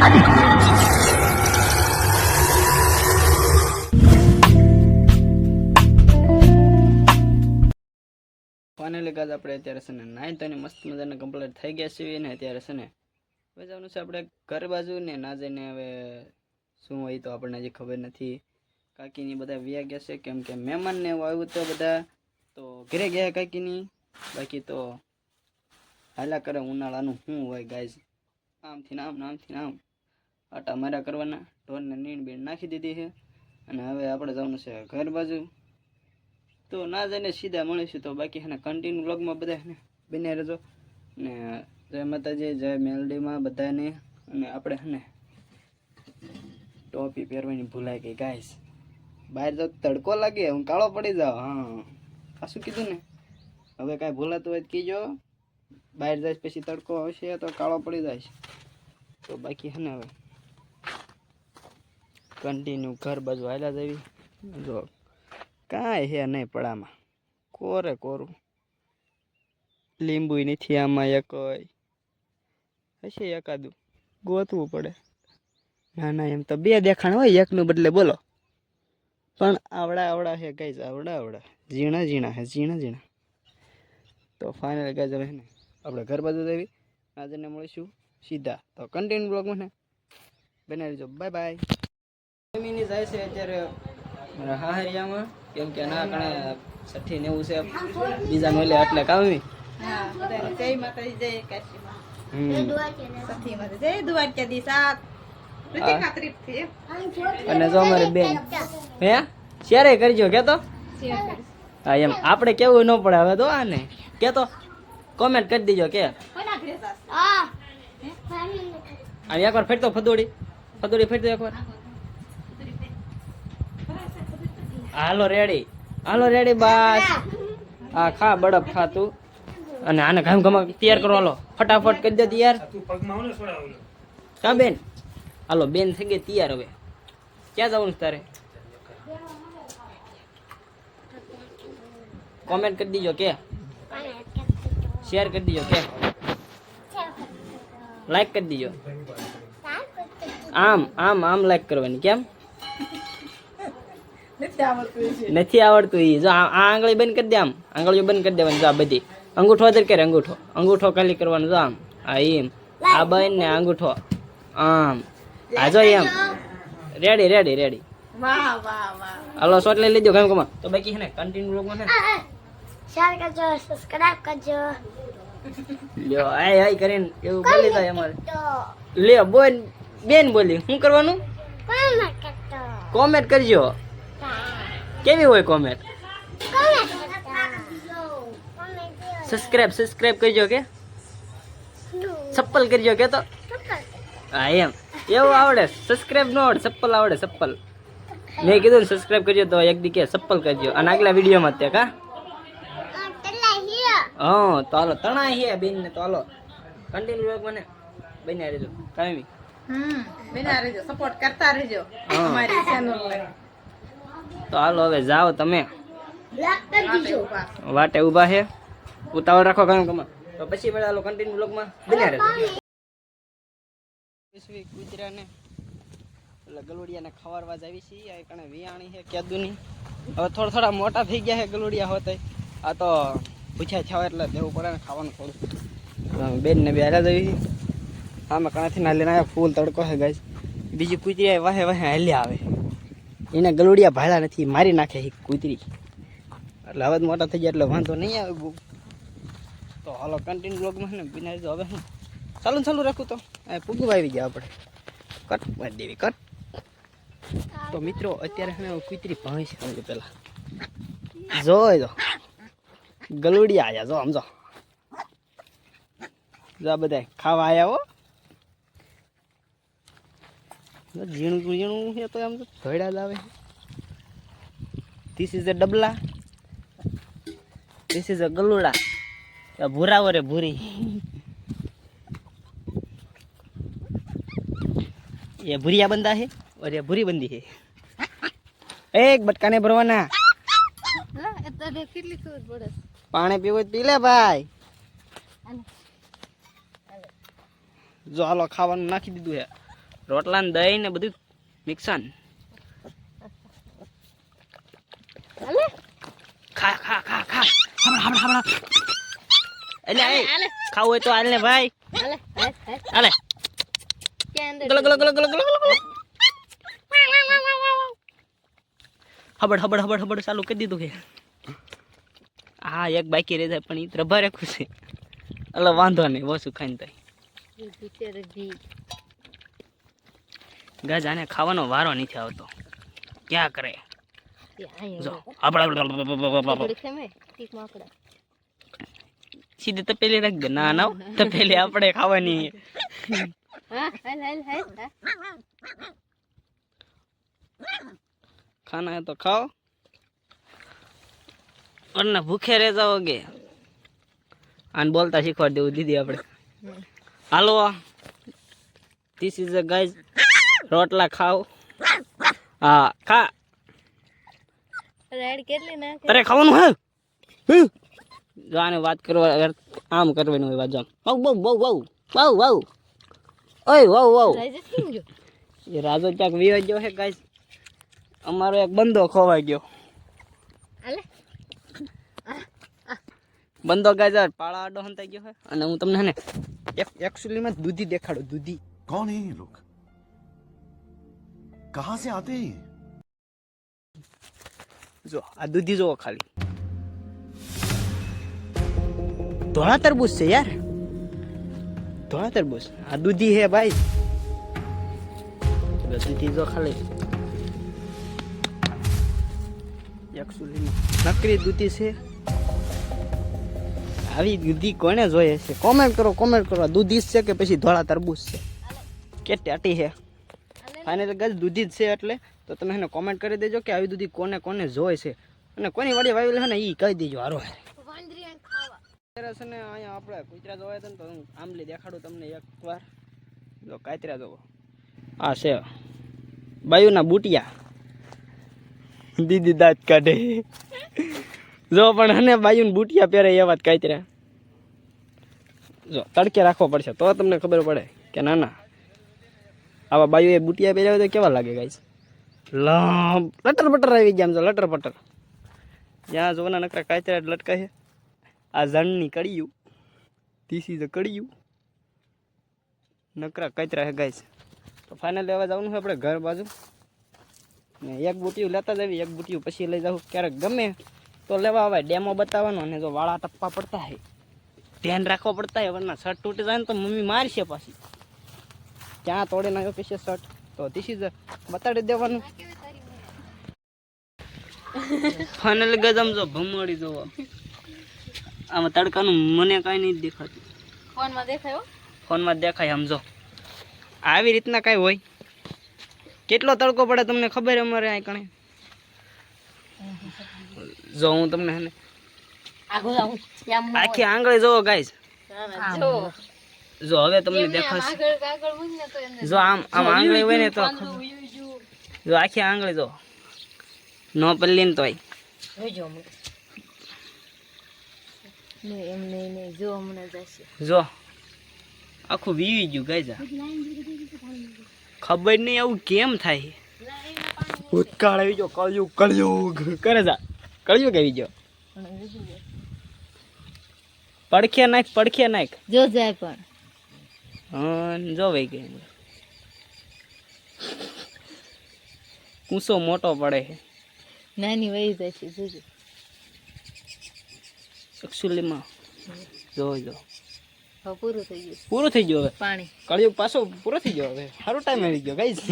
Finally guys આપણે અત્યારે છે ને 9th અને મસ્ત મજાના કમ્પ્લીટ થઈ ગયા છે ને અત્યારે છે ને હવે જવાનું છે આપણે ઘર બાજુ ને ના જઈને હવે શું હોય તો આપણને હજી ખબર નથી. કાકીની બધા વ્યા ગયા છે કેમ કે મહેમાન ને આવ્યું તો બધા તો ઘરે ગયા કાકીની. બાકી તો હાલા કરે ઉનાળાનું શું હોય ગાઈસ, આમથી આમ આટા મારા કરવાના. ઢોરને નીણ બીણ નાખી દીધી છે અને હવે આપણે જવાનું છે ઘર બાજુ. તો ના જઈને સીધા મળીશું. તો બાકી હે ને કન્ટિન્યુ વ્લોગમાં બધા હે ને બન્યા રહેજો ને જય માતાજી જય મેલડીમાં બધાને. અને આપણે હે ને ટોપી પહેરવાની ભૂલાઈ ગઈ ગાઈસ, બહાર તો તડકો લાગે હું કાળો પડી જાઉં. હા પાછું કીધું ને, હવે કાંઈ ભૂલાતું હોય કીજો, બહાર જાય પછી તડકો આવશે તો કાળો પડી જાય. તો બાકી હે ને હવે કન્ટિન્યુ ઘર બાજુ હાલ્યા જવી. જો કાંઈ હે નહીં પડામાં, કોરે કોરું, લીંબુ નથી આમાં એક હશે, એકાદું ગોતવું પડે. ના એમ તો બે દેખાણ હોય એકનું બદલે બોલો, પણ આવડા હે ગાઈસ, આવડા ઝીણા હે. તો ફાઇનલ ગાઈસ હવે ને આપણે ઘર બાજુ જવી. આજને મળીશું સીધા. તો કન્ટિન્યુ બ્લોગમાં ને બનાવી દેજો. Bye bye. જમીની જાય છે અત્યારે હાહરિયામાં કેમ કે ના કણે 60 ને એવું છે બીજા મેલે એટલે કાવી. હા બધાને જય માતાજી, જય કાશીમાં, સખી માતા જય દ્વારકાધીશ. આ ઋતિકા તરફથી અને જો અમારે બેન હે શેરે કરજો કે તો હા એમ આપણે કેવું ન પડે હવે તો. આને કે તો કોમેન્ટ કરી દીજો કે અને એકવાર ફેરતો ફદોડી ફેરતો એકવાર. હાલો રેડી બસ. હા ખા બડપ ખા તું. અને આને ઘામ તૈયાર કરો. હાલો ફટાફટ કરી દે તૈયાર. હા બેન હાલો બેન થઈ ગઈ તૈયાર. હવે ક્યાં જવાનું તારે? કોમેન્ટ કરી દીજો કે શેર કરી દીજો કે લાઈક કરી દીજો. આમ લાઈક કરવાની. કેમ નથી આવડતું? ઈ જો આ આંગળી બંધ કરી દે. આમ આંગળીઓ બંધ કરી દેવાની. જો આ બધી અંગૂઠો અદર કરે, અંગૂઠો ખાલી કરવાનો. જો આમ આ એમ આ બંધ ને અંગૂઠો આમ આ જો એમ. રેડી. હાલો શોટ લઈ લેજો ઘામ કમા. તો બાકી હે ને કન્ટિન્યુ વ્લોગમાં છે શેર કરજો, સબસ્ક્રાઇબ કરજો. લ્યો આય કરીને એવું બોલી જાય અમારે. લ્યો બેન બોલી શું કરવાનું? કોમેન્ટ કરજો. કેવી હોય કોમેન્ટ? સબસ્ક્રાઇબ કરજો કે સપ્પલ કરજો કે તો. હા એમ એવું આવડે. સબસ્ક્રાઇબ નો આવડે, સપ્પલ આવડે. સપ્પલ મેં કીધું સબસ્ક્રાઇબ કરજો તો એક દી કે સપ્પલ કરજો. અને આગલા વિડીયોમાં તે કા હા તો હાલો તણા હે બેન ને. તો હાલો કન્ટિન્યુ વ્લોગ મને બન્યા રહેજો કાયમી. બના રહેજો, સપોર્ટ કરતા રહેજો અમારી ચેનલ પર. તો હાલો હવે જાઓ તમે વાટે ઊભા છે. ઉતાવળ રાખો કામ કમા. તો પછી બધા હાલો કન્ટિન્યુ વ્લોગમાં બન્યા રહેજો. કુતરાને એટલે ગલુડિયાને ખવારવા જ આવી છીએ. આ કણે વિયાણી છે કેદુની. હવે થોડા મોટા થઈ ગયા છે ગલુડિયા હોતે. આ તો પૂછ્યા થવા એટલે દેવું પડે ને ખાવાનું થોડું. બેન ને બે હાલ્યા જવી. આમાં કણાથી ના લઈને આવ્યા. ફૂલ તડકો છે ગાઈસ. બીજી કૂતરી વાહે હાલ્યા આવે. એને ગલુડિયા ભાળ્યા નથી, મારી નાખે એ કૂતરી. એટલે હવે મોટા થઈ ગયા એટલે વાંધો નહીં આવે બહુ. તો હાલો કન્ટિન્યુ બ્લોગમાં ને બિના દીધો. હવે હું ચાલુ રાખું તો પૂગું આવી ગયા આપણે. કટ મારી દેવી કટ. તો મિત્રો અત્યારે હવે કૂતરી ભાઈ છે પેલા જોઈ દો. ગલુડિયા આયા જો સમજો. જો બધા ખાવા આયા હો. ઝીણું છે તો આમ તો ધોળા જ આવે. ધીસ ઇઝ અ ડબલા, ધીસ ઇઝ અ ગલુડા. ભૂરા વરે ભૂરી. ये भूरिया बंदा है और ये भूरी बंदी है. एक बटकाने भरवाना. पानी पीવો પી લે ભાઈ. જો હાલો ખાવાનું નાખી દીધું છે. રોટલા ને દહીં ને બધું મિક્સન. હાલે ખા ખા ખા ખા હમણાં એટલે ખાવું હોય તો હાલ ને ભાઈ. હાલે હાલે ક્યાં અંદર ગલો ગલો ગલો ગલો ગલો ગલો. હબડ હબડ હબડ હબડ ચાલુ કરી દીધું કે હા એક બાકી રહી જાય પણ ઈ રભા રાખું છે એટલે વાંધો નહીં ઓછું ખાઈને થાય. ગાજ આને ખાવાનો વારો નથી આવતો ક્યાં કરે જો સીધે તપેલી રાખ દે. ના ના તપેલી આપણે ખાવાની. ખાના હે તો ખાઓ અને ભૂખે રહે જાઓગે. આને બોલતા શીખવાડી દેવું દીદી આપણે. હાલો ધીસ ઇઝ અ ગાઈઝ રોટલા ખાઓ. હા ખા. અરે ખાવાનું હે જો આને વાત કરવા આમ કરવાની હોય વાત. બહુ બહુ બહુ બહુ બહુ બહુ ઓય વાવ વાવ એ રાજો ક્યાંક વિયો ગયો હે ગાઈઝ. અમારો એક બંદો ખોવાઈ ગયો. બંદો ગાઈઝ પાળા આડો હંતાઈ ગયો હે અને હું તમને ને એકચ્યુઅલી માં દૂધી દેખાડું. દૂધી कौन है ये लोग कहां से आते हैं જો આ દૂધી જોવો ખાલી. ધોળા તરબૂચ છે યાર. ધોળા તરબૂચ આ દૂધી હે ભાઈ. દૂધી જો ખાલી એકચ્યુઅલી નકરી દૂધી છે. આવી દૂધી કોને જોઈએ છે? કોમેન્ટ કરો કોમેન્ટ કરો. દૂધી જ છે કે પછી ધોળા તરબૂચ છે કે ટાટી છે? ફાઇનલ ગજ દૂધી જ છે એટલે તો તમે એને કોમેન્ટ કરી દેજો કે આવી દૂધી કોને કોને જોઈ છે અને કોની વાડી વાવેલી છે ને એ કહી દેજો. હારો છે ને અહીંયા આપણે કૂતરા જોવા હતા ને તો હું આંબલી દેખાડું તમને એકવાર. જો કાતરા જોવો આ છે બાયુના બુટિયા. દીદી દાંત કાઢે જો પણ હને બાયુને બુટિયા પહેરે એવા જ કાતરા. જો તડકે રાખવો પડશે તો તમને ખબર પડે કે ના ના આવા બાયુ એ બુટિયા પહેર્યા હોય તો કેવા લાગે ગાઈસ. લટર પટર આવી ગયા આમ તો લટર પટર. જ્યાં જોવાના નકરા કાતરા લટકા છે. આ ઝણની કડિયું ધીસ ઇઝ અ કડિયું નકરા કાતરા છે ગાઈસ. તો ફાઇનલી હવે જવાનું છે આપણે ઘર બાજુ ને એક બુટિયું લેતા જવી. એક બુટિયું પછી લઈ જાઉં ક્યારેક ગમે તો લેવા આવે. ડેમો બતાવવાનો અને જો વાળા ટપ્પા પડતા હોય ધ્યાન રાખવા પડતા હોય વરના શર્ટ તૂટી જાય ને તો મમ્મી મારશે પાછી. ક્યાં તોડી નાખ્યો પછી શર્ટ તો ધીસ ઇઝ બતાડી દેવાનું. ફાઇનલ ગજમ જો ભમડી જોવો આમાં તડકાનું મને કાંઈ નહીં દેખાતું. ફોનમાં દેખાયો ફોનમાં દેખાય સમજો. આવી રીતના કાંઈ હોય. કેટલો તડકો પડે તમને ખબર અમારે આ કણે. જો હું તમને હે આખી આંગળી જોવો ગાઈસ. જો હવે તમને દેખાશે. જો આમ આમ આંગળી હોય ને તો જો આખી આંગળી જો નો પલ્લી ને તોય જો આખું વીવી ગયું ગાઈઝ. ખબર નહીં આવું કેમ થાય. ભૂતકાળ આવી ગયો. કળિયુગ કળિયુગ કરે જા. કળિયુગ આવી ગયો. પડખે નાખ પડખે નાખ જો જાય પણ હા જો ભાઈ કે કૂસો મોટો પડે છે. નાની વહી જાય છે જોજો. એકચ્યુઅલીમાં જો જો હવે પૂરું થઈ ગયું. પૂરું થઈ ગયું હવે પાણી કળિયુગ પાછો પૂરો થઈ ગયો હવે. સારો ટાઈમ આવી ગયો ગાઈઝ.